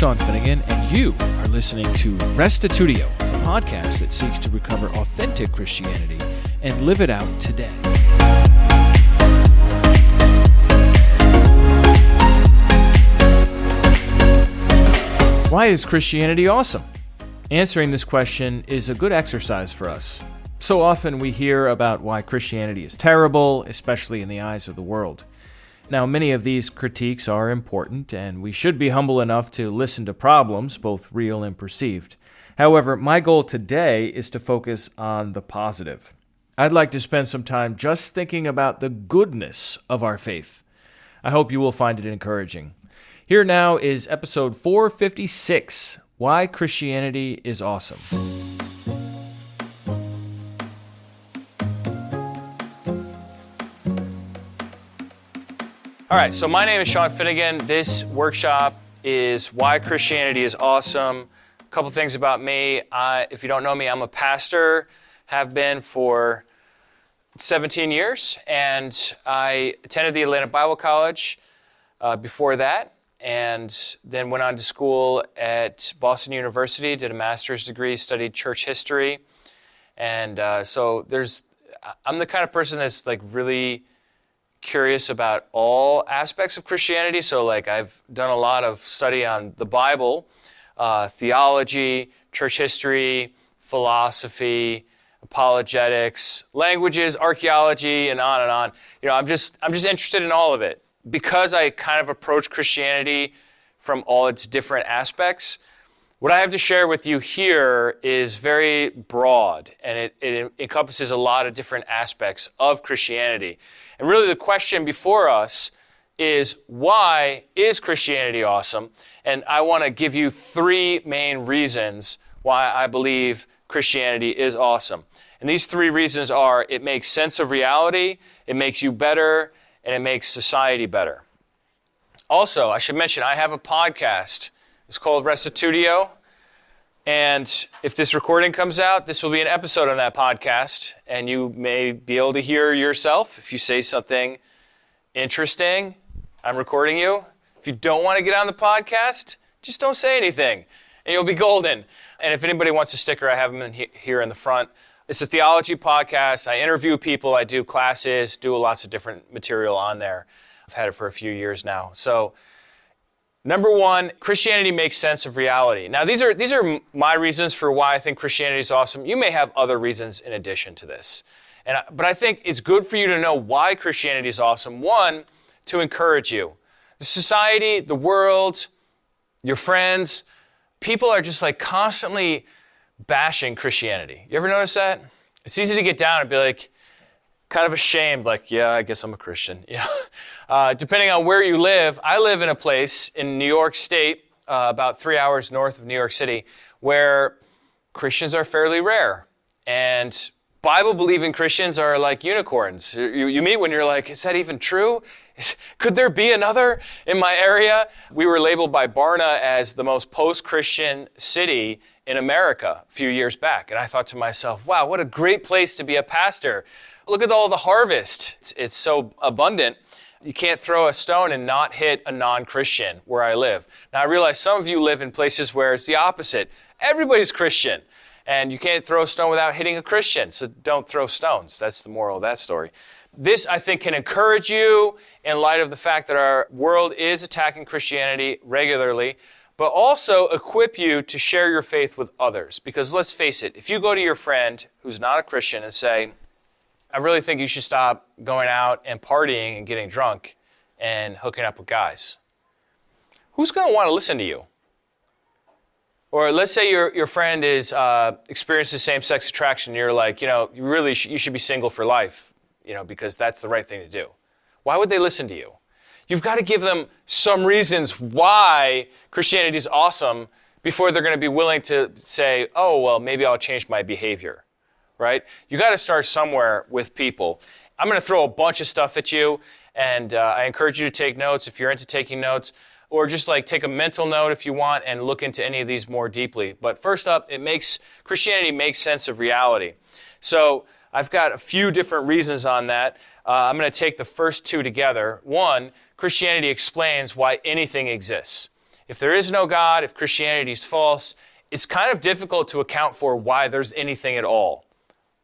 Sean Finnegan, and you are listening to Restitutio, a podcast that seeks to recover authentic Christianity and live it out today. Why is Christianity awesome? Answering this question is a good exercise for us. So often we hear about why Christianity is terrible, especially in the eyes of the world. Now, many of these critiques are important, and we should be humble enough to listen to problems, both real and perceived. However, my goal today is to focus on the positive. I'd like to spend some time just thinking about the goodness of our faith. I hope you will find it encouraging. Here now is episode 456, Why Christianity is Awesome. All right, so my name is Sean Finnegan. This workshop is Why Christianity is Awesome. A couple things about me. If you don't know me, I'm a pastor, have been for 17 years, and I attended the Atlanta Bible College before that, and then went on to school at Boston University, did a master's degree, studied church history, and so I'm the kind of person that's like really curious about all aspects of Christianity. So I've done a lot of study on the Bible, theology, church history, philosophy, apologetics, languages, archaeology, and on and on. You know, I'm just interested in all of it. Because I kind of approach Christianity from all its different aspects, what I have to share with you here is very broad, and it encompasses a lot of different aspects of Christianity. And really the question before us is, why is Christianity awesome? And I want to give you three main reasons why I believe Christianity is awesome. And these three reasons are: it makes sense of reality, it makes you better, and it makes society better. Also, I should mention, I have a podcast. It's called Restitutio. And if this recording comes out, this will be an episode on that podcast. And you may be able to hear yourself. If you say something interesting, I'm recording you. If you don't want to get on the podcast, just don't say anything, and you'll be golden. And if anybody wants a sticker, I have them here in the front. It's a theology podcast. I interview people. I do classes, do lots of different material on there. I've had it for a few years now. So, number one, Christianity makes sense of reality. Now, these are my reasons for why I think Christianity is awesome. You may have other reasons in addition to this. But I think it's good for you to know why Christianity is awesome. One, to encourage you. The society, the world, your friends, people are just constantly bashing Christianity. You ever notice that? It's easy to get down and be kind of ashamed, yeah, I guess I'm a Christian. Yeah. Depending on where you live, I live in a place in New York State, about 3 hours north of New York City, where Christians are fairly rare. And Bible-believing Christians are like unicorns. You meet when you're like, is that even true? Could there be another in my area? We were labeled by Barna as the most post-Christian city in America a few years back. And I thought to myself, wow, what a great place to be a pastor. Look at all the harvest. It's so abundant. You can't throw a stone and not hit a non-Christian where I live. Now, I realize some of you live in places where it's the opposite. Everybody's Christian, and you can't throw a stone without hitting a Christian, so don't throw stones. That's the moral of that story. This, I think, can encourage you in light of the fact that our world is attacking Christianity regularly, but also equip you to share your faith with others. Because let's face it, if you go to your friend who's not a Christian and say, I really think you should stop going out and partying and getting drunk and hooking up with guys, who's going to want to listen to you? Or let's say your friend is experiences same-sex attraction, and you're like, you should be single for life, because that's the right thing to do. Why would they listen to you? You've got to give them some reasons why Christianity is awesome before they're going to be willing to say, oh, well, maybe I'll change my behavior, right? You got to start somewhere with people. I'm going to throw a bunch of stuff at you, and I encourage you to take notes if you're into taking notes, or just take a mental note if you want and look into any of these more deeply. But first up, Christianity makes sense of reality. So I've got a few different reasons on that. I'm going to take the first two together. One, Christianity explains why anything exists. if there is no God, if Christianity is false, it's kind of difficult to account for why there's anything at all.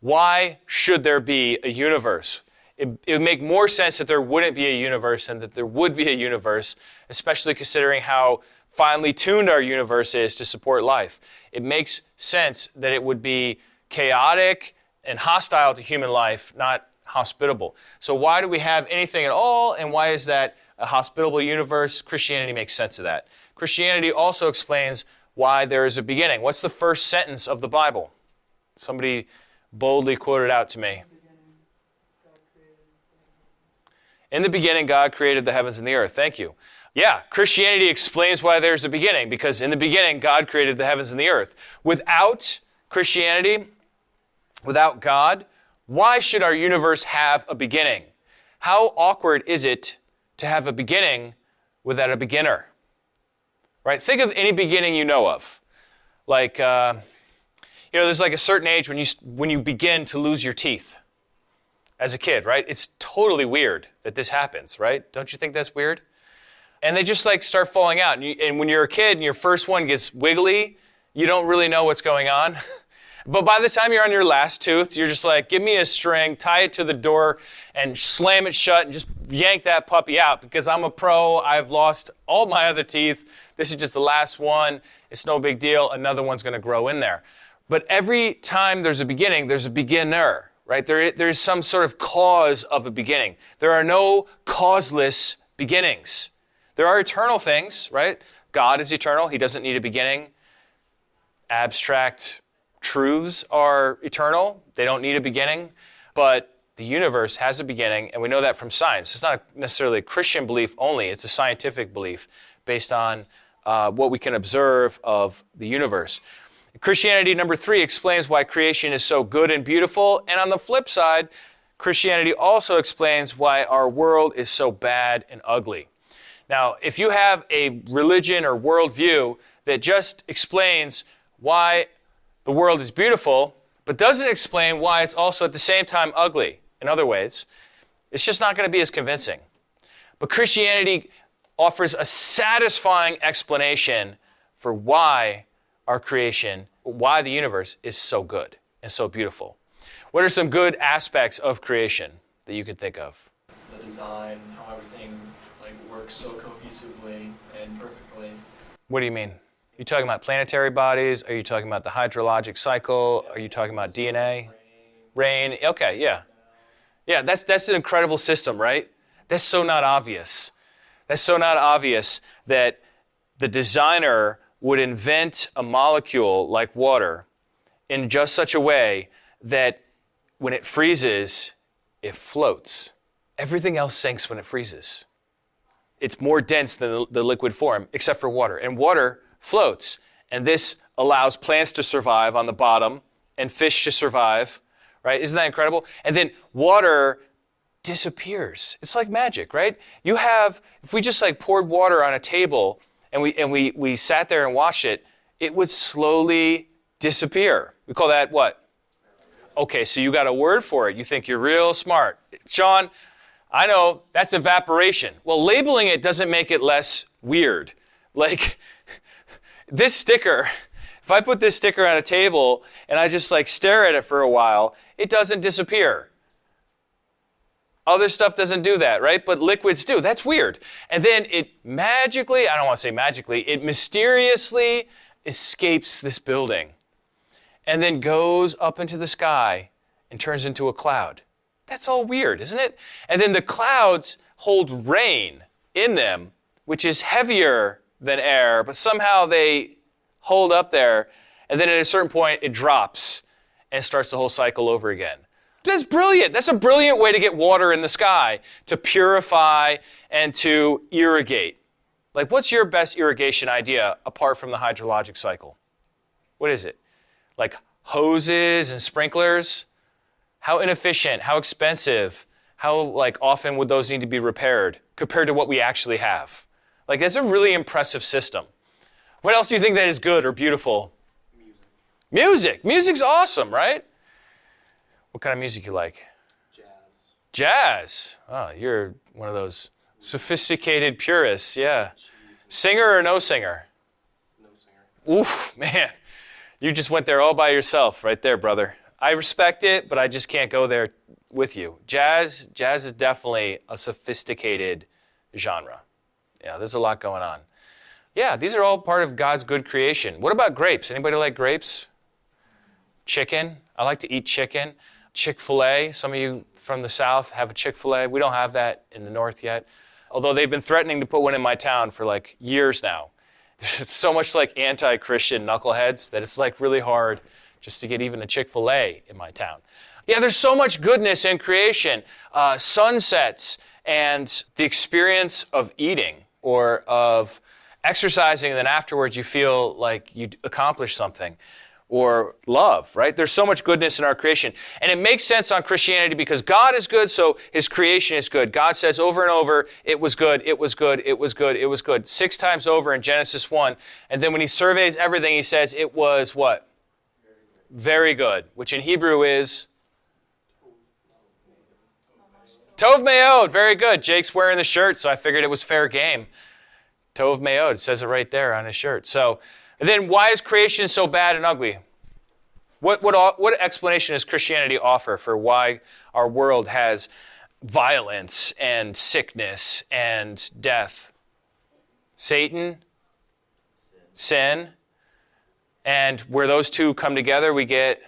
Why should there be a universe? It would make more sense that there wouldn't be a universe than that there would be a universe, especially considering how finely tuned our universe is to support life. It makes sense that it would be chaotic and hostile to human life, not hospitable. So why do we have anything at all, and why is that a hospitable universe? Christianity makes sense of that. Christianity also explains why there is a beginning. What's the first sentence of the Bible? Somebody boldly quote it out to me. In the beginning, God created the heavens and the earth. Thank you. Yeah, Christianity explains why there's a beginning, because in the beginning, God created the heavens and the earth. Without Christianity, without God, why should our universe have a beginning? How awkward is it to have a beginning without a beginner? Right? Think of any beginning you know of. Like, there's like a certain age when you begin to lose your teeth as a kid, right? It's totally weird that this happens, right? Don't you think that's weird? And they just like start falling out. And when you're a kid and your first one gets wiggly, you don't really know what's going on. But by the time you're on your last tooth, you're just like, give me a string, tie it to the door, and slam it shut, and just yank that puppy out, because I'm a pro. I've lost all my other teeth. This is just the last one. It's no big deal. Another one's going to grow in there. But every time there's a beginning, there's a beginner, right? There is some sort of cause of a beginning. There are no causeless beginnings. There are eternal things, right? God is eternal. He doesn't need a beginning. Abstract truths are eternal. They don't need a beginning. But the universe has a beginning, and we know that from science. It's not necessarily a Christian belief only. It's a scientific belief based on what we can observe of the universe. Christianity, number 3, explains why creation is so good and beautiful. And on the flip side, Christianity also explains why our world is so bad and ugly. Now, if you have a religion or worldview that just explains why the world is beautiful, but doesn't explain why it's also at the same time ugly in other ways, it's just not going to be as convincing. But Christianity offers a satisfying explanation for why our creation, why the universe is so good and so beautiful. What are some good aspects of creation that you can think of? The design, how everything works so cohesively and perfectly. What do you mean? Are you talking about planetary bodies? Are you talking about the hydrologic cycle? Are you talking about DNA? Rain? Okay, yeah. Yeah, that's an incredible system, right? That's so not obvious. That's so not obvious that the designer would invent a molecule like water in just such a way that when it freezes, it floats. Everything else sinks when it freezes. It's more dense than the liquid form, except for water. And water floats. And this allows plants to survive on the bottom and fish to survive, right? Isn't that incredible? And then water disappears. It's like magic, right? You have, if we just poured water on a table and we sat there and watched it, it would slowly disappear. We call that what? Okay, so you got a word for it. You think you're real smart. Sean, I know that's evaporation. Well, labeling it doesn't make it less weird. Like this sticker, if I put this sticker on a table and I just stare at it for a while, it doesn't disappear. Other stuff doesn't do that, right? But liquids do. That's weird. And then it magically, I don't want to say magically, it mysteriously escapes this building and then goes up into the sky and turns into a cloud. That's all weird, isn't it? And then the clouds hold rain in them, which is heavier than air, but somehow they hold up there. And then at a certain point, it drops and starts the whole cycle over again. That's brilliant. That's a brilliant way to get water in the sky, to purify and to irrigate. What's your best irrigation idea apart from the hydrologic cycle? What is it? Hoses and sprinklers? How inefficient, how expensive, how often would those need to be repaired compared to what we actually have? That's a really impressive system. What else do you think that is good or beautiful? Music. Music's awesome, right? What kind of music you like? Jazz. Jazz. Oh, you're one of those sophisticated purists, yeah. Singer or no singer? No singer. Oof, man. You just went there all by yourself right there, brother. I respect it, but I just can't go there with you. Jazz is definitely a sophisticated genre. Yeah, there's a lot going on. Yeah, these are all part of God's good creation. What about grapes? Anybody like grapes? Chicken? I like to eat chicken. Chick-fil-A. Some of you from the South have a Chick-fil-A. We don't have that in the North yet. Although they've been threatening to put one in my town for like years now. There's so much like anti-Christian knuckleheads that it's like really hard just to get even a Chick-fil-A in my town. Yeah, there's so much goodness in creation. Sunsets and the experience of eating or of exercising, and then afterwards you feel like you accomplished something. Or love, right? There's so much goodness in our creation. And it makes sense on Christianity because God is good, so his creation is good. God says over and over, it was good, it was good, it was good, it was good. 6 times over in Genesis 1. And then when he surveys everything, he says it was what? Very good, which in Hebrew is? Tov me'od, very good. Jake's wearing the shirt, so I figured it was fair game. Tov me'od, it says it right there on his shirt. So, and then why is creation so bad and ugly? What explanation does Christianity offer for why our world has violence and sickness and death? Satan, sin, and where those two come together, we get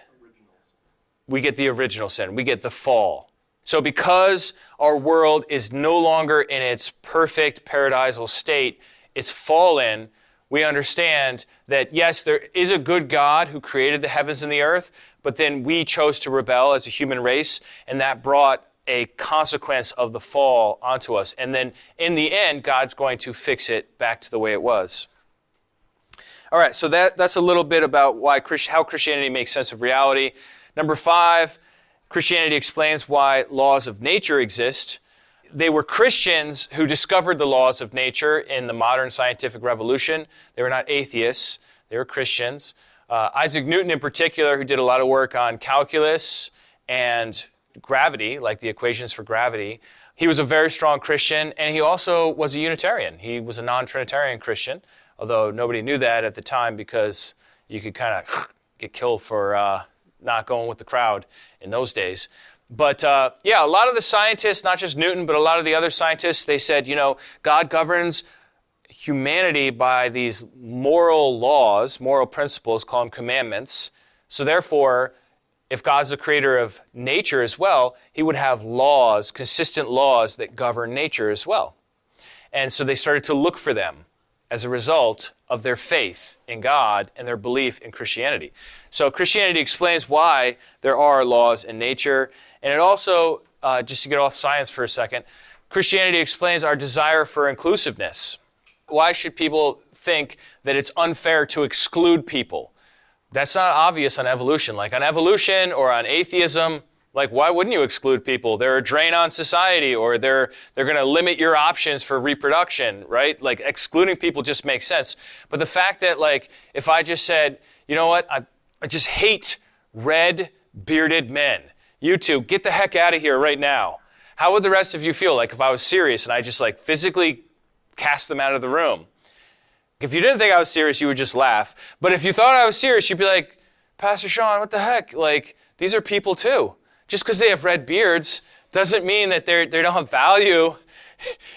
the original sin. We get the fall. So because our world is no longer in its perfect paradisal state, it's fallen, we understand that, yes, there is a good God who created the heavens and the earth, but then we chose to rebel as a human race, and that brought a consequence of the fall onto us. And then in the end, God's going to fix it back to the way it was. All right, so that's a little bit about how Christianity makes sense of reality. Number 5, Christianity explains why laws of nature exist. They were Christians who discovered the laws of nature in the modern scientific revolution. They were not atheists. They were Christians. Isaac Newton in particular, who did a lot of work on calculus and gravity, like the equations for gravity, he was a very strong Christian, and he also was a Unitarian. He was a non-Trinitarian Christian, although nobody knew that at the time because you could kind of get killed for not going with the crowd in those days. But a lot of the scientists, not just Newton, but a lot of the other scientists, they said, God governs humanity by these moral laws, moral principles, call them commandments. So therefore, if God's the creator of nature as well, he would have laws, consistent laws that govern nature as well. And so they started to look for them as a result of their faith in God and their belief in Christianity. So Christianity explains why there are laws in nature. And it also, just to get off science for a second, Christianity explains our desire for inclusiveness. Why should people think that it's unfair to exclude people? That's not obvious on evolution. Like on evolution or on atheism, like why wouldn't you exclude people? They're a drain on society, or they're going to limit your options for reproduction, right? Like excluding people just makes sense. But the fact that like if I just said, you know what, I just hate red bearded men. You two, get the heck out of here right now. How would the rest of you feel like if I was serious and I just like physically cast them out of the room? If you didn't think I was serious, you would just laugh. But if you thought I was serious, you'd be like, Pastor Sean, what the heck? Like, these are people too. Just because they have red beards doesn't mean that they don't have value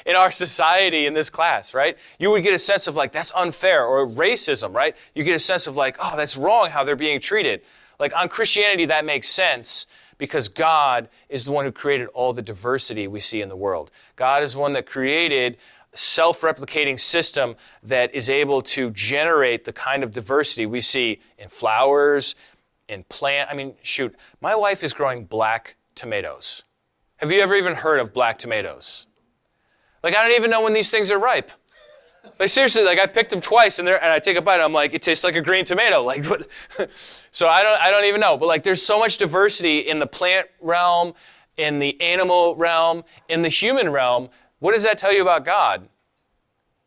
in our society in this class, right? You would get a sense of like, that's unfair, or racism, right? You get a sense of like, oh, that's wrong how they're being treated. Like on Christianity, that makes sense because God is the one who created all the diversity we see in the world. God is the one that created a self-replicating system that is able to generate the kind of diversity we see in flowers, in plant. I mean, shoot, my wife is growing black tomatoes. Have you ever even heard of black tomatoes? Like, I don't even know when these things are ripe. Like, seriously, like, I've picked them twice, and I take a bite, and I'm like, it tastes like a green tomato. Like, what? So I don't even know. But, like, there's so much diversity in the plant realm, in the animal realm, in the human realm. What does that tell you about God?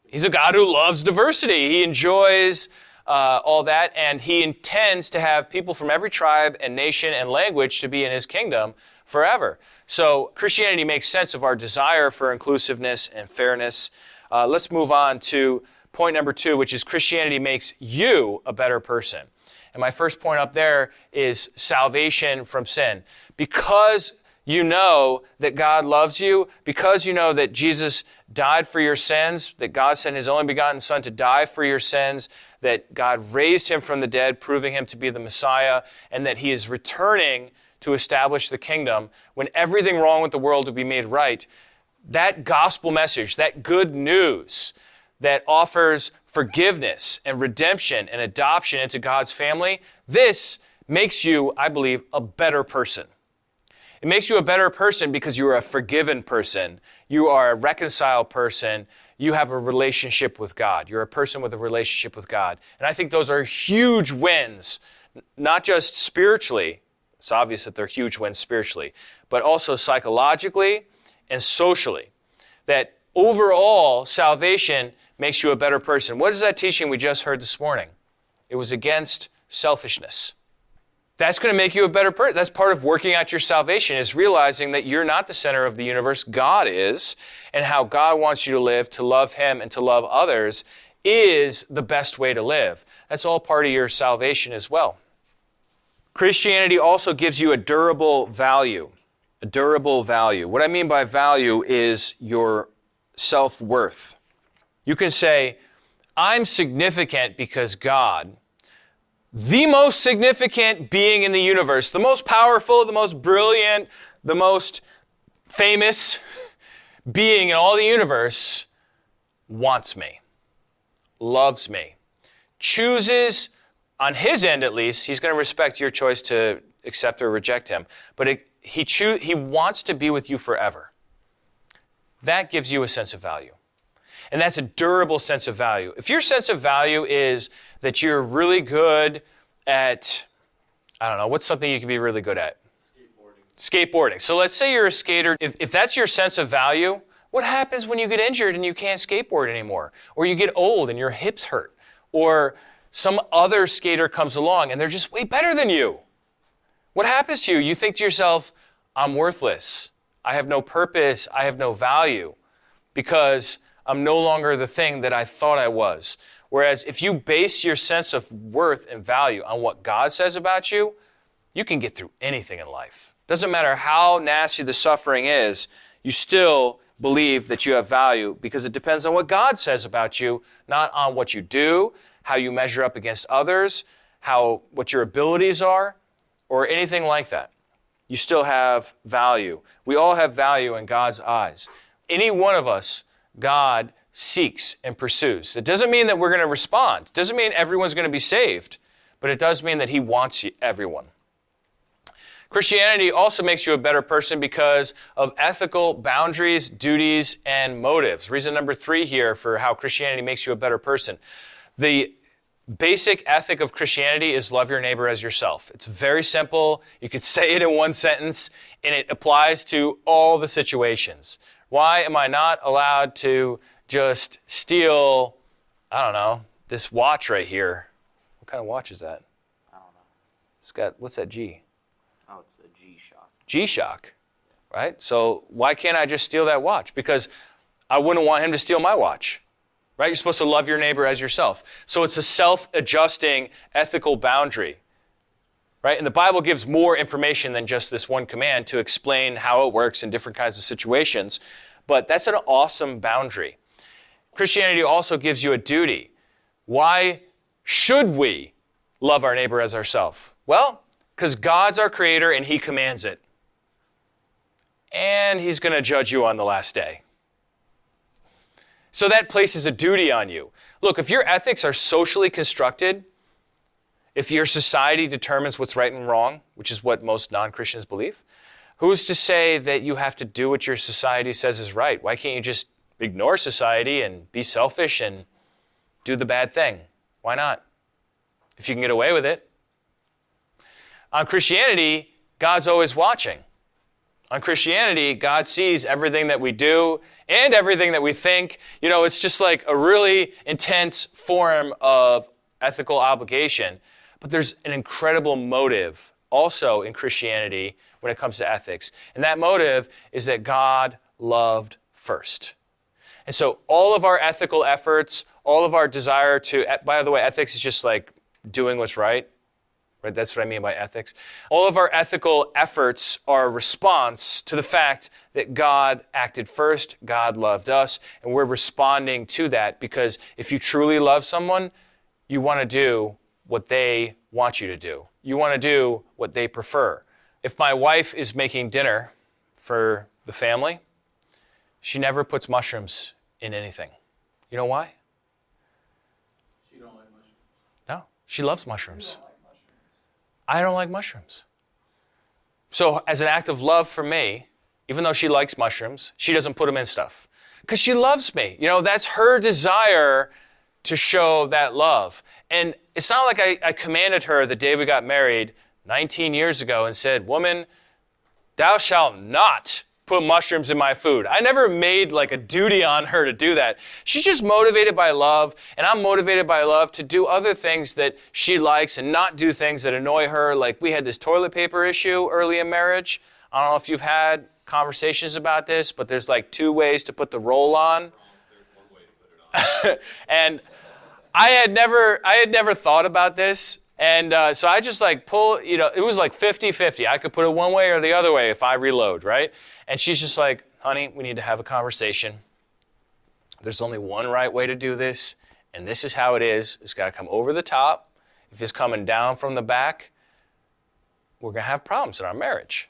He's a God who loves diversity. He enjoys all that, and he intends to have people from every tribe and nation and language to be in his kingdom forever. So Christianity makes sense of our desire for inclusiveness and fairness. Let's move on to point number 2, which is Christianity makes you a better person. And my first point up there is salvation from sin. Because you know that God loves you, because you know that Jesus died for your sins, that God sent his only begotten Son to die for your sins, that God raised him from the dead, proving him to be the Messiah, and that he is returning to establish the kingdom when everything wrong with the world will be made right. That gospel message, that good news that offers forgiveness and redemption and adoption into God's family, this makes you, I believe, a better person. It makes you a better person because you are a forgiven person. You are a reconciled person. You have a relationship with God. You're a person with a relationship with God. And I think those are huge wins, not just spiritually. It's obvious that they're huge wins spiritually, but also psychologically and socially. That overall, salvation makes you a better person. What is that teaching we just heard this morning? It was against selfishness. That's going to make you a better person. That's part of working out your salvation, is realizing that you're not the center of the universe. God is, and how God wants you to live, to love him and to love others, is the best way to live. That's all part of your salvation as well. Christianity also gives you a durable value. A durable value. What I mean by value is your self-worth. You can say, I'm significant because God, the most significant being in the universe, the most powerful, the most brilliant, the most famous being in all the universe, wants me, loves me, chooses, on his end at least, he's going to respect your choice to accept or reject him, but he wants to be with you forever. That gives you a sense of value. And that's a durable sense of value. If your sense of value is that you're really good at, I don't know, what's something you can be really good at? Skateboarding. So let's say you're a skater. If that's your sense of value, what happens when you get injured and you can't skateboard anymore? Or you get old and your hips hurt? Or some other skater comes along and they're just way better than you? What happens to you? You think to yourself, I'm worthless. I have no purpose. I have no value because I'm no longer the thing that I thought I was. Whereas if you base your sense of worth and value on what God says about you, you can get through anything in life. Doesn't matter how nasty the suffering is, you still believe that you have value because it depends on what God says about you, not on what you do, how you measure up against others, what your abilities are, or anything like that. You still have value. We all have value in God's eyes. Any one of us, God seeks and pursues. It doesn't mean that we're going to respond. It doesn't mean everyone's going to be saved, but it does mean that he wants everyone. Christianity also makes you a better person because of ethical boundaries, duties, and motives. Reason number 3 here for how Christianity makes you a better person. The basic ethic of Christianity is love your neighbor as yourself. It's very simple. You could say it in one sentence, and it applies to all the situations. Why am I not allowed to just steal, I don't know, this watch right here? What kind of watch is that? I don't know. It's got, what's that G? Oh, it's a G-Shock. G-Shock, right? So why can't I just steal that watch? Because I wouldn't want him to steal my watch, right? You're supposed to love your neighbor as yourself. So it's a self-adjusting ethical boundary, right? And the Bible gives more information than just this one command to explain how it works in different kinds of situations. But that's an awesome boundary. Christianity also gives you a duty. Why should we love our neighbor as ourselves? Well, because God's our creator and he commands it. And he's going to judge you on the last day. So that places a duty on you. Look, if your ethics are socially constructed, if your society determines what's right and wrong, which is what most non-Christians believe, who's to say that you have to do what your society says is right? Why can't you just ignore society and be selfish and do the bad thing? Why not? If you can get away with it. On Christianity, God's always watching. On Christianity, God sees everything that we do and everything that we think. You know, it's just like a really intense form of ethical obligation. But there's an incredible motive also in Christianity when it comes to ethics. And that motive is that God loved first. And so all of our ethical efforts, all of our desire to, by the way, ethics is just like doing what's right. Right? That's what I mean by ethics. All of our ethical efforts are a response to the fact that God acted first, God loved us, and we're responding to that because if you truly love someone, you want to do what they want you to do. You want to do what they prefer. If my wife is making dinner for the family, she never puts mushrooms in anything. You know why? She don't like mushrooms. No, she loves mushrooms. You don't like mushrooms. I don't like mushrooms. So as an act of love for me, even though she likes mushrooms, she doesn't put them in stuff. Because she loves me. You know, that's her desire to show that love. And it's not like I commanded her the day we got married 19 years ago and said, woman, thou shalt not put mushrooms in my food. I never made like a duty on her to do that. She's just motivated by love, and I'm motivated by love to do other things that she likes and not do things that annoy her. Like we had this toilet paper issue early in marriage. I don't know if you've had conversations about this, but there's like 2 ways to put the roll on. There's one way to put it on. And I had never thought about this. And so I just like pull, you know, it was like 50-50. I could put it one way or the other way if I reload, right? And she's just like, honey, we need to have a conversation. There's only one right way to do this, and this is how it is. It's got to come over the top. If it's coming down from the back, we're going to have problems in our marriage,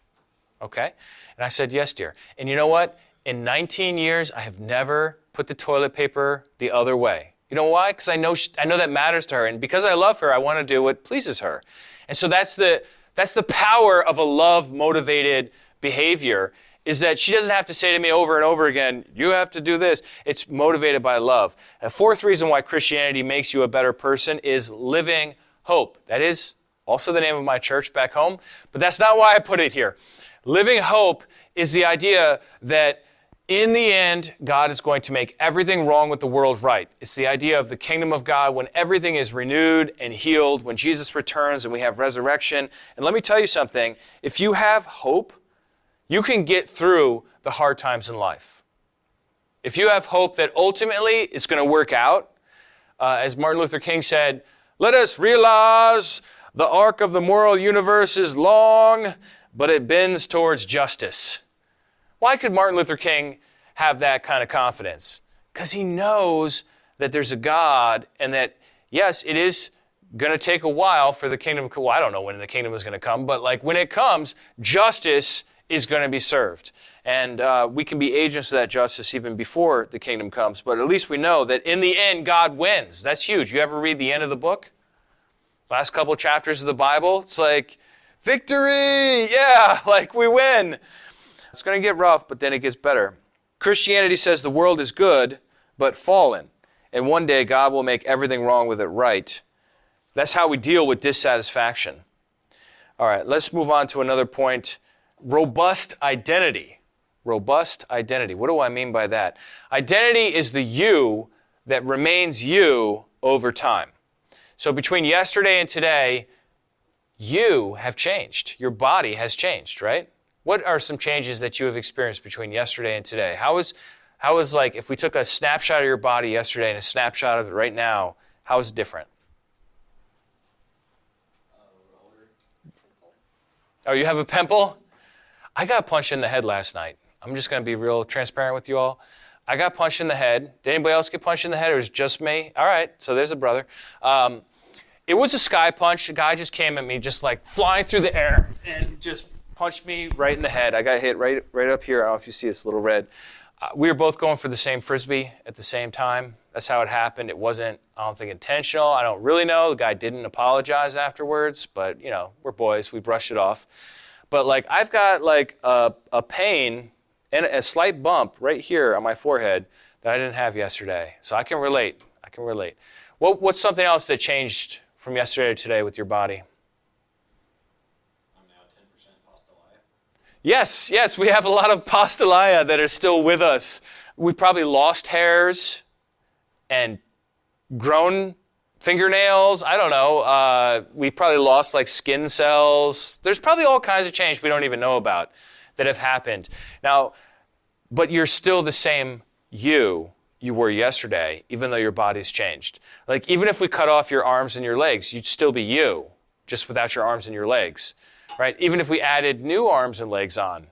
okay? And I said, yes, dear. And you know what? In 19 years, I have never put the toilet paper the other way. You know why? Because I know that matters to her. And because I love her, I want to do what pleases her. And so that's the power of a love-motivated behavior, is that she doesn't have to say to me over and over again, you have to do this. It's motivated by love. And the 4th reason why Christianity makes you a better person is living hope. That is also the name of my church back home, but that's not why I put it here. Living hope is the idea that in the end, God is going to make everything wrong with the world right. It's the idea of the kingdom of God when everything is renewed and healed, when Jesus returns and we have resurrection. And let me tell you something, if you have hope, you can get through the hard times in life. If you have hope that ultimately it's going to work out, as Martin Luther King said, let us realize the arc of the moral universe is long, but it bends towards justice. Why could Martin Luther King have that kind of confidence? Because he knows that there's a God and that, yes, it is going to take a while for the kingdom to come. Well, I don't know when the kingdom is going to come, but like when it comes, justice is going to be served. And we can be agents of that justice even before the kingdom comes. But at least we know that in the end, God wins. That's huge. You ever read the end of the book? Last couple chapters of the Bible? It's like, victory! Yeah, like we win. It's going to get rough, but then it gets better. Christianity says the world is good, but fallen. And one day God will make everything wrong with it right. That's how we deal with dissatisfaction. All right, let's move on to another point. Robust identity. Robust identity. What do I mean by that? Identity is the you that remains you over time. So between yesterday and today, you have changed. Your body has changed, right? What are some changes that you have experienced between yesterday and today? How is like, if we took a snapshot of your body yesterday and a snapshot of it right now, how is it different? Oh, you have a pimple? I got punched in the head last night. I'm just going to be real transparent with you all. I got punched in the head. Did anybody else get punched in the head, or was it just me? All right, so there's a brother. It was a sky punch. A guy just came at me, just like flying through the air and just punched me right in the head. I got hit right up here. I don't know if you see this little red. We were both going for the same Frisbee at the same time. That's how it happened. It wasn't, I don't think, intentional. I don't really know. The guy didn't apologize afterwards, but, you know, we're boys. We brushed it off. But, like, I've got, like, a pain and a slight bump right here on my forehead that I didn't have yesterday. So I can relate. What's something else that changed from yesterday to today with your body? Yes, we have a lot of postulia that are still with us. We probably lost hairs and grown fingernails. I don't know. We probably lost like skin cells. There's probably all kinds of change we don't even know about that have happened. Now, but you're still the same you you were yesterday, even though your body's changed. Like, even if we cut off your arms and your legs, you'd still be you, just without your arms and your legs, right? Even if we added new arms and legs on,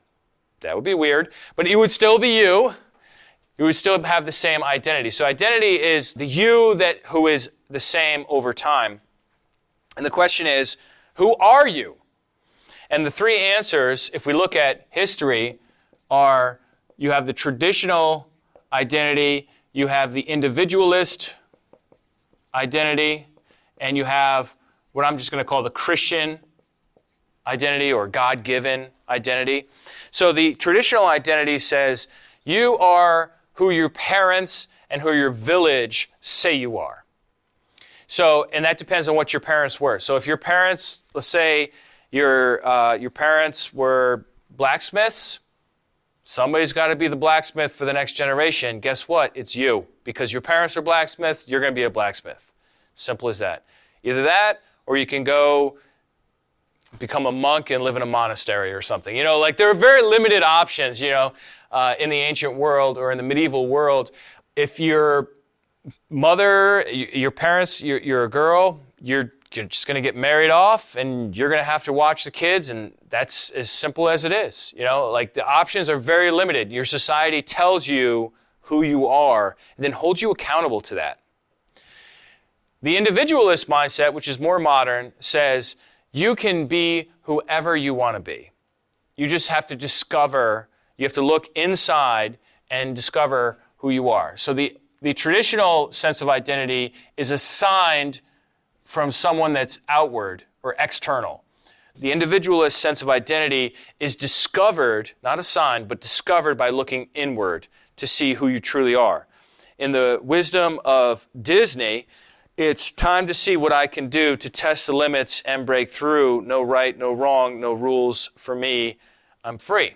that would be weird, but you would still be you. You would still have the same identity. So identity is the you who is the same over time. And the question is, who are you? And the three answers, if we look at history, are you have the traditional identity, you have the individualist identity, and you have what I'm just going to call the Christian identity or God-given identity. So the traditional identity says you are who your parents and who your village say you are. So, and that depends on what your parents were. So if your parents, let's say your parents were blacksmiths, somebody's got to be the blacksmith for the next generation. Guess what? It's you. Because your parents are blacksmiths, you're going to be a blacksmith. Simple as that. Either that, or you can go become a monk and live in a monastery or something. You know, like there are very limited options, you know, in the ancient world or in the medieval world. If your mother, your parents, you're a girl, you're just going to get married off and you're going to have to watch the kids, and that's as simple as it is. You know, like the options are very limited. Your society tells you who you are and then holds you accountable to that. The individualist mindset, which is more modern, says you can be whoever you want to be. You just have to discover, you have to look inside and discover who you are. So the traditional sense of identity is assigned from someone that's outward or external. The individualist sense of identity is discovered, not assigned, but discovered by looking inward to see who you truly are. In the wisdom of Disney, it's time to see what I can do to test the limits and break through. No right, no wrong, no rules for me. I'm free.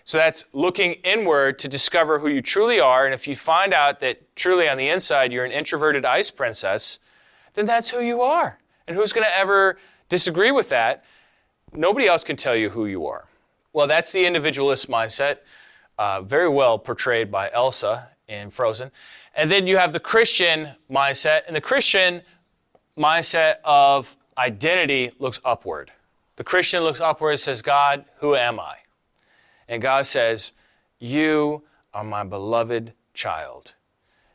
So that's looking inward to discover who you truly are. And if you find out that truly on the inside you're an introverted ice princess, then that's who you are. And who's going to ever disagree with that? Nobody else can tell you who you are. Well, that's the individualist mindset, very well portrayed by Elsa in Frozen. And then you have the Christian mindset, and the Christian mindset of identity looks upward. The Christian looks upward and says, God, who am I? And God says, you are my beloved child.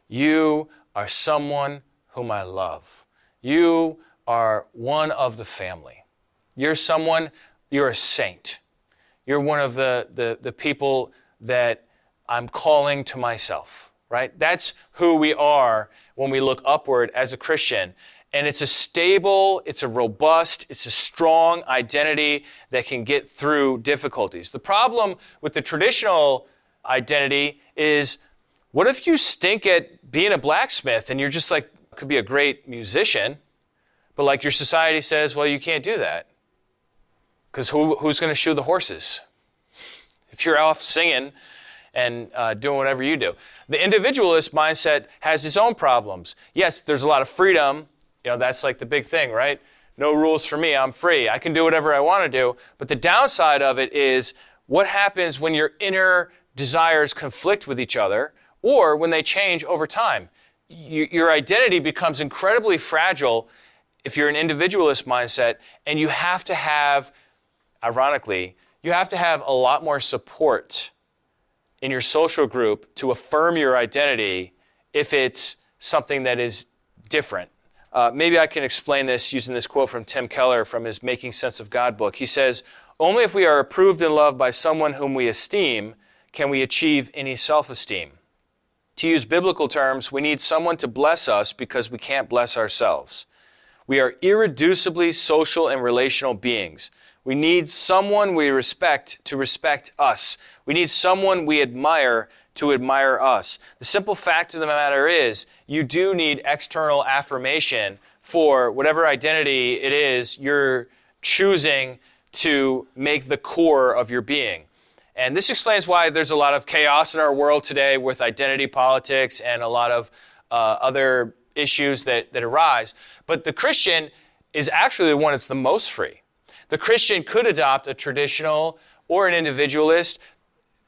You are someone whom I love. You are one of the family. You're someone, you're a saint. You're one of the people that I'm calling to myself, right? That's who we are when we look upward as a Christian. And it's a stable, it's a robust, it's a strong identity that can get through difficulties. The problem with the traditional identity is, what if you stink at being a blacksmith and you're just like, could be a great musician, but like your society says, well, you can't do that. Because who's going to shoe the horses? If you're off singing and doing whatever you do. The individualist mindset has its own problems. Yes, there's a lot of freedom. You know, that's like the big thing, right? No rules for me, I'm free. I can do whatever I want to do. But the downside of it is, what happens when your inner desires conflict with each other, or when they change over time? Your identity becomes incredibly fragile if you're an individualist mindset, and you have to have, ironically, you have to have a lot more support in your social group to affirm your identity if it's something that is different. Maybe I can explain this using this quote from Tim Keller from his Making Sense of God book. He says, only if we are approved and loved by someone whom we esteem can we achieve any self-esteem. To use biblical terms, we need someone to bless us because we can't bless ourselves. We are irreducibly social and relational beings. We need someone we respect to respect us. We need someone we admire to admire us. The simple fact of the matter is, you do need external affirmation for whatever identity it is you're choosing to make the core of your being. And this explains why there's a lot of chaos in our world today with identity politics and a lot of other issues that arise. But the Christian is actually the one that's the most free. The Christian could adopt a traditional or an individualist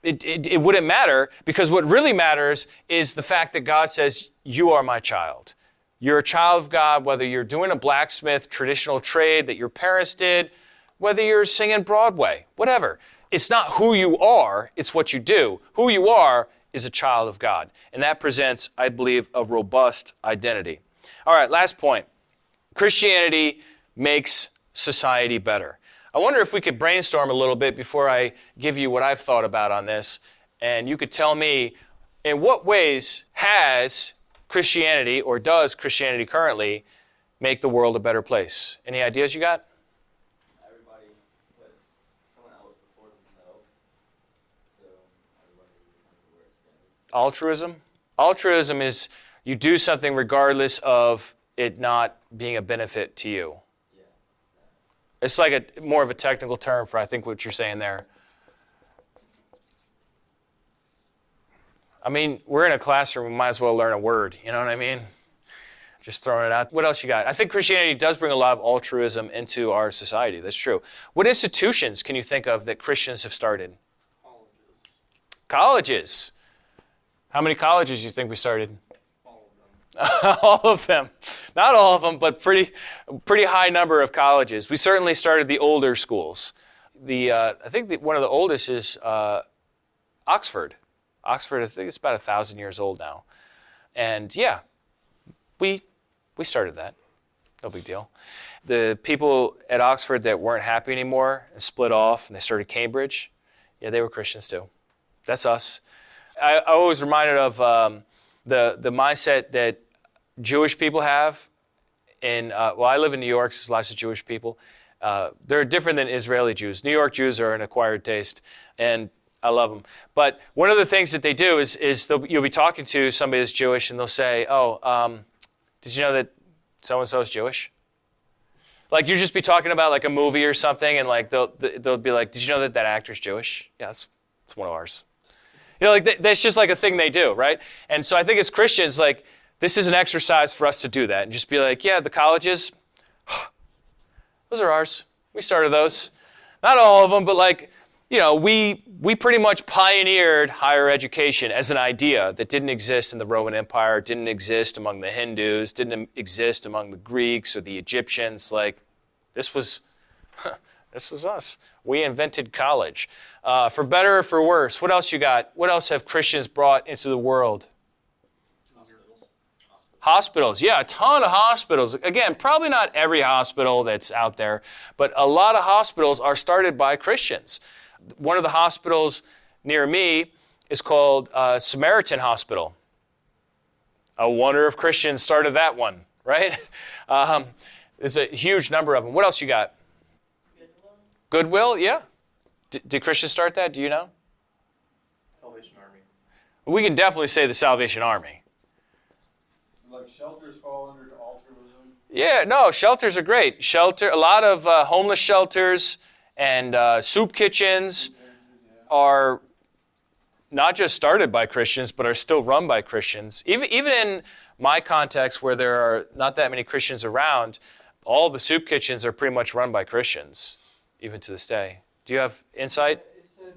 it wouldn't matter, because what really matters is the fact that God says, you are my child. You're a child of God, whether you're doing a blacksmith traditional trade that your parents did, whether you're singing Broadway, whatever. It's not who you are, it's what you do. Who you are is a child of God. And that presents, I believe, a robust identity. All right, last point. Christianity makes society better. I wonder if we could brainstorm a little bit before I give you what I've thought about on this, and you could tell me, in what ways has Christianity, or does Christianity currently, make the world a better place? Any ideas you got? Everybody puts someone else before themselves, so everybody becomes the worst thing. Altruism? Altruism is you do something regardless of it not being a benefit to you. Yeah. It's like more of a technical term for, I think, what you're saying there. I mean, we're in a classroom, we might as well learn a word, you know what I mean? Just throwing it out. What else you got? I think Christianity does bring a lot of altruism into our society. That's true. What institutions can you think of that Christians have started? Colleges. How many colleges do you think we started? All of them. Not all of them, but pretty high number of colleges. We certainly started the older schools. I think one of the oldest is Oxford. Oxford, I think it's about 1,000 years old now. And yeah, we started that. No big deal. The people at Oxford that weren't happy anymore and split off and they started Cambridge, yeah, they were Christians too. That's us. I always reminded of the mindset that Jewish people have. I live in New York, so there's lots of Jewish people. They're different than Israeli Jews. New York Jews are an acquired taste, and I love them. But one of the things that they do is you'll be talking to somebody that's Jewish, and they'll say, did you know that so-and-so is Jewish? Like, you just be talking about like a movie or something, and like they'll be like, did you know that actor's Jewish? Yeah, it's one of ours. You know, like that's just like a thing they do, right? And so I think as Christians, like, this is an exercise for us to do that and just be like, yeah, the colleges, those are ours. We started those. Not all of them, but like, you know, we pretty much pioneered higher education as an idea that didn't exist in the Roman Empire, didn't exist among the Hindus, didn't exist among the Greeks or the Egyptians. Like, this was us. We invented college. For better or for worse, what else you got? What else have Christians brought into the world? Hospitals, yeah, a ton of hospitals. Again, probably not every hospital that's out there, but a lot of hospitals are started by Christians. One of the hospitals near me is called Samaritan Hospital. I wonder if Christians started that one, right? There's a huge number of them. What else you got? Goodwill, yeah. Did Christians start that? Do you know? Salvation Army. We can definitely say the Salvation Army. Like shelters fall under altruism? Yeah, no, shelters are great. A lot of homeless shelters and soup kitchens are not just started by Christians, but are still run by Christians. Even in my context, where there are not that many Christians around, all the soup kitchens are pretty much run by Christians, even to this day. Do you have insight? It said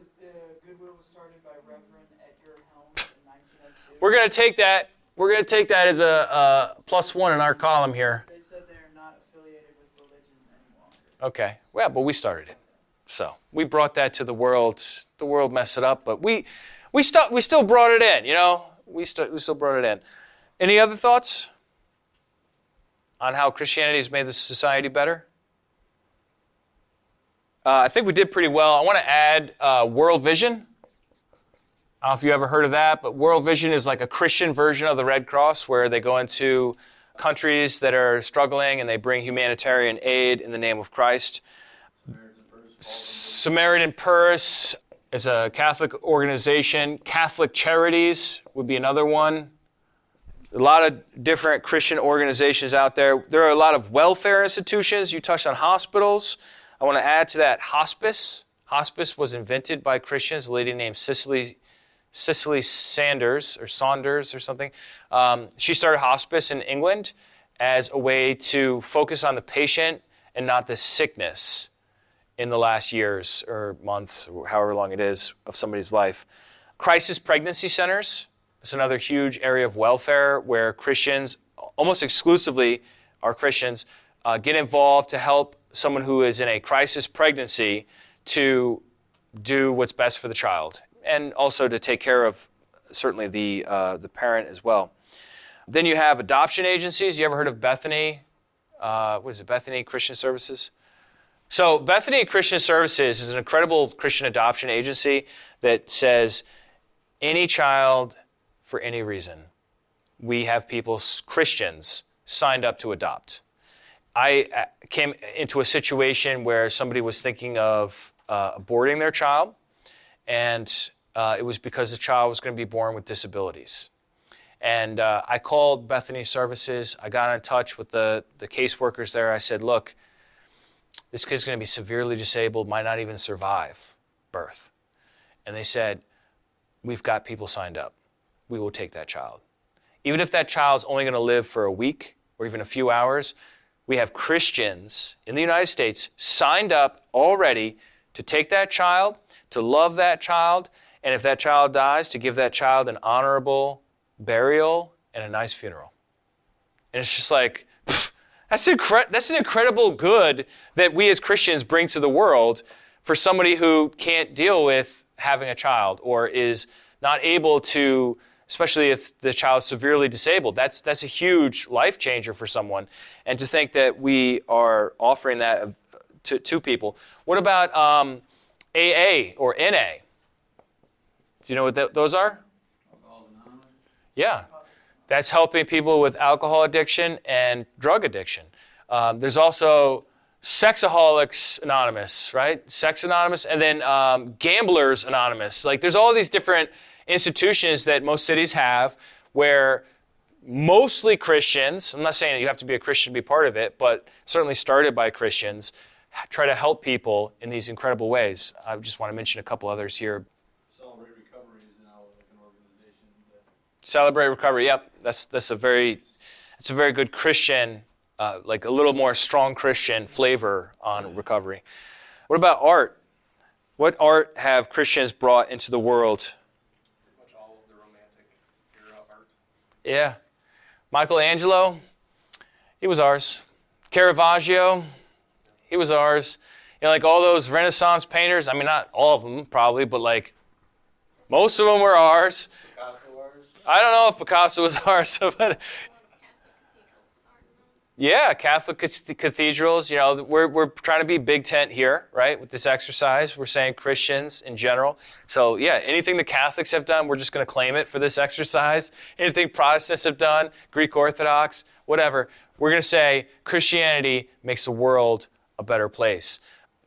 Goodwill was started by Reverend Edgar Helms in 1902. We're going to take that. We're going to take that as a +1 in our column here. They said they're not affiliated with religion any longer. Okay. Well, but we started it. So we brought that to the world. The world messed it up, but we still brought it in, you know? We still brought it in. Any other thoughts on how Christianity has made the society better? I think we did pretty well. I want to add World Vision. I don't know if you ever heard of that, but World Vision is like a Christian version of the Red Cross, where they go into countries that are struggling and they bring humanitarian aid in the name of Christ. Samaritan Purse is a Catholic organization. Catholic Charities would be another one. A lot of different Christian organizations out there. There are a lot of welfare institutions. You touched on hospitals. I want to add to that hospice. Hospice was invented by Christians, a lady named Cicely Saunders or something. She started hospice in England as a way to focus on the patient and not the sickness. in the last years or months, or however long it is, of somebody's life. Crisis pregnancy centers is another huge area of welfare where Christians, almost exclusively are Christians, get involved to help someone who is in a crisis pregnancy to do what's best for the child, and also to take care of certainly the parent as well. Then you have adoption agencies. You ever heard of Bethany? What is it, Bethany Christian Services? So Bethany Christian Services is an incredible Christian adoption agency that says any child for any reason. We have people, Christians, signed up to adopt. I came into a situation where somebody was thinking of aborting their child, and it was because the child was going to be born with disabilities. And I called Bethany Services. I got in touch with the caseworkers there. I said, look, this kid's going to be severely disabled, might not even survive birth. And they said, we've got people signed up. We will take that child. Even if that child's only going to live for a week or even a few hours, we have Christians in the United States signed up already to take that child, to love that child, and if that child dies, to give that child an honorable burial and a nice funeral. And it's just like, that's an incredible good that we as Christians bring to the world for somebody who can't deal with having a child or is not able to, especially if the child's severely disabled. That's a huge life changer for someone. And to think that we are offering that to people. What about AA or NA? Do you know what those are? Yeah. That's helping people with alcohol addiction and drug addiction. There's also Sexaholics Anonymous, right? Sex Anonymous, and then Gamblers Anonymous. Like, there's all these different institutions that most cities have where mostly Christians, I'm not saying that you have to be a Christian to be part of it, but certainly started by Christians, try to help people in these incredible ways. I just want to mention a couple others here. Celebrate Recovery is now like an organization that... Celebrate Recovery, yep. That's a very good Christian, like a little more strong Christian flavor on recovery. What about art? What art have Christians brought into the world? Pretty much all of the romantic era art. Yeah. Michelangelo, he was ours. Caravaggio, he was ours. You know, like all those Renaissance painters, I mean, not all of them probably, but like most of them were ours. Picasso ours? I don't know if Picasso was ours, but yeah, Catholic cathedrals, you know, we're trying to be big tent here, right, with this exercise. We're saying Christians in general. So yeah, anything the Catholics have done, we're just going to claim it for this exercise. Anything Protestants have done, Greek Orthodox, whatever, we're going to say Christianity makes the world a better place.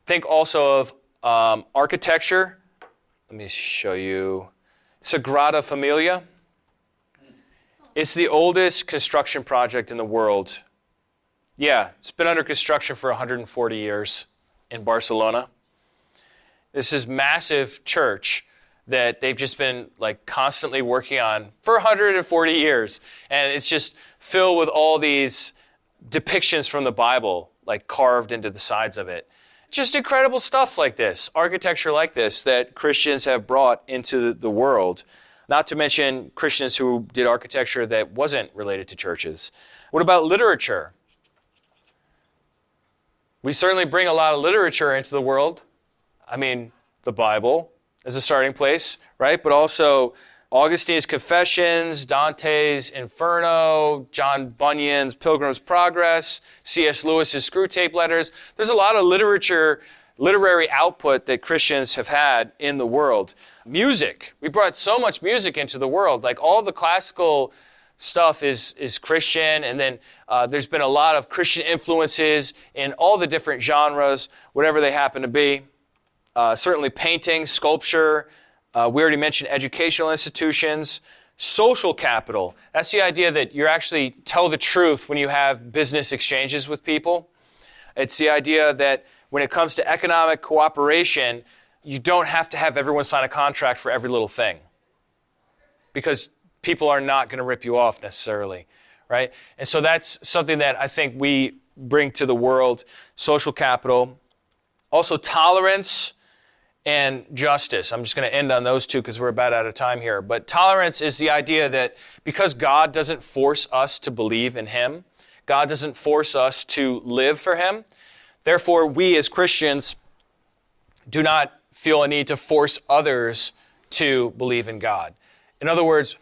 Think also of architecture. Let me show you. Sagrada Familia. It's the oldest construction project in the world. Yeah, it's been under construction for 140 years in Barcelona. This is massive church that they've just been like constantly working on for 140 years. And it's just filled with all these depictions from the Bible, like carved into the sides of it. Just incredible stuff like this, architecture like this that Christians have brought into the world. Not to mention Christians who did architecture that wasn't related to churches. What about literature? We certainly bring a lot of literature into the world. I mean, the Bible is a starting place, right? But also Augustine's Confessions, Dante's Inferno, John Bunyan's Pilgrim's Progress, C.S. Lewis's Screwtape Letters. There's a lot of literary output that Christians have had in the world. Music. We brought so much music into the world. Like all the classical stuff is Christian, and then there's been a lot of Christian influences in all the different genres, whatever they happen to be. Certainly painting, sculpture. We already mentioned educational institutions. Social capital. That's the idea that you actually tell the truth when you have business exchanges with people. It's the idea that when it comes to economic cooperation, you don't have to have everyone sign a contract for every little thing, because people are not going to rip you off necessarily, right? And so that's something that I think we bring to the world, social capital. Also tolerance and justice. I'm just going to end on those two because we're about out of time here. But tolerance is the idea that because God doesn't force us to believe in him, God doesn't force us to live for him, therefore we as Christians do not feel a need to force others to believe in God. In other words,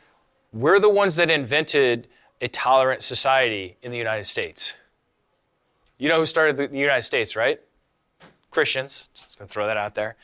we're the ones that invented a tolerant society in the United States. You know who started the United States, right? Christians. Just going to throw that out there.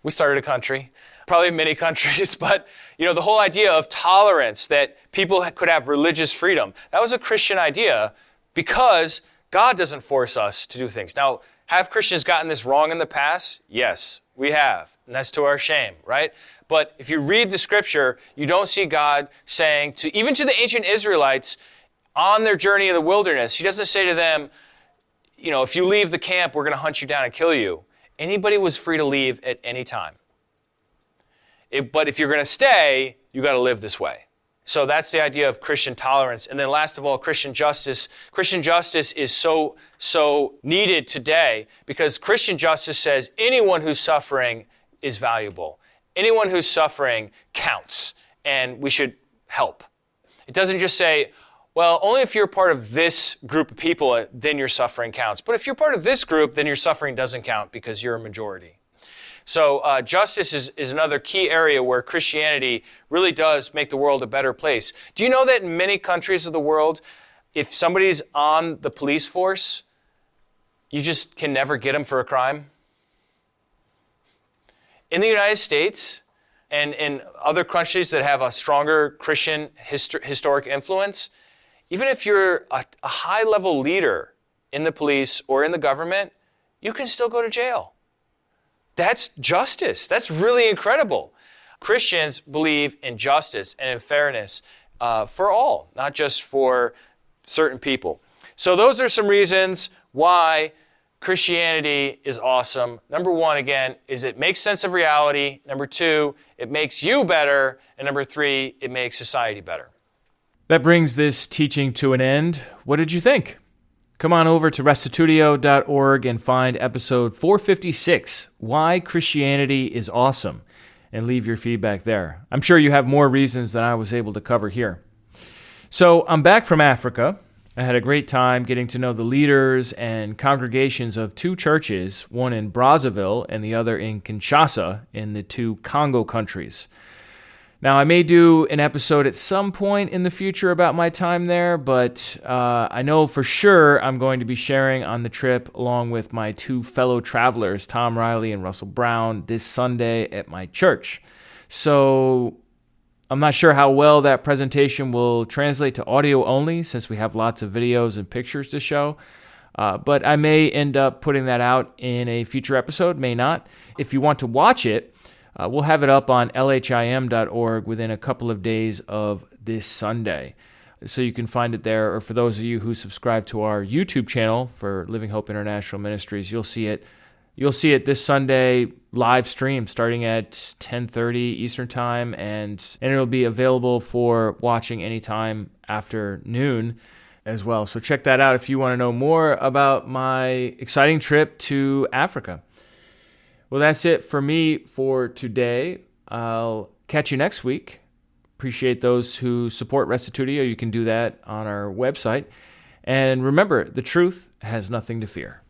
We started a country, probably many countries, but the whole idea of tolerance, that people could have religious freedom, that was a Christian idea because God doesn't force us to do things. Now, have Christians gotten this wrong in the past? Yes, we have, and that's to our shame, right? But if you read the scripture, you don't see God saying even to the ancient Israelites on their journey in the wilderness, he doesn't say to them, if you leave the camp, we're going to hunt you down and kill you. Anybody was free to leave at any time. But if you're going to stay, you got to live this way. So that's the idea of Christian tolerance. And then last of all, Christian justice. Christian justice is so needed today because Christian justice says anyone who's suffering is valuable. Anyone who's suffering counts, and we should help. It doesn't just say, well, only if you're part of this group of people, then your suffering counts. But if you're part of this group, then your suffering doesn't count because you're a majority. So justice is another key area where Christianity really does make the world a better place. Do you know that in many countries of the world, if somebody's on the police force, you just can never get them for a crime? In the United States and in other countries that have a stronger Christian historic influence, even if you're a high-level leader in the police or in the government, you can still go to jail. That's justice. That's really incredible. Christians believe in justice and in fairness for all, not just for certain people. So those are some reasons why Christianity is awesome. Number one, again, is it makes sense of reality. Number two, it makes you better. And number three, it makes society better. That brings this teaching to an end. What did you think? Come on over to restitutio.org and find episode 456, Why Christianity is Awesome, and leave your feedback there. I'm sure you have more reasons than I was able to cover here. So I'm back from Africa. I had a great time getting to know the leaders and congregations of two churches, one in Brazzaville and the other in Kinshasa in the two Congo countries. Now, I may do an episode at some point in the future about my time there, but I know for sure I'm going to be sharing on the trip along with my two fellow travelers, Tom Riley and Russell Brown, this Sunday at my church. So I'm not sure how well that presentation will translate to audio only since we have lots of videos and pictures to show. But I may end up putting that out in a future episode, may not. If you want to watch it, we'll have it up on lhim.org within a couple of days of this Sunday. So you can find it there, or for those of you who subscribe to our YouTube channel for Living Hope International Ministries, you'll see it. You'll see it this Sunday live stream starting at 10:30 Eastern Time, and it'll be available for watching anytime after noon as well. So check that out if you want to know more about my exciting trip to Africa. Well, that's it for me for today. I'll catch you next week. Appreciate those who support Restitutio. You can do that on our website. And remember, the truth has nothing to fear.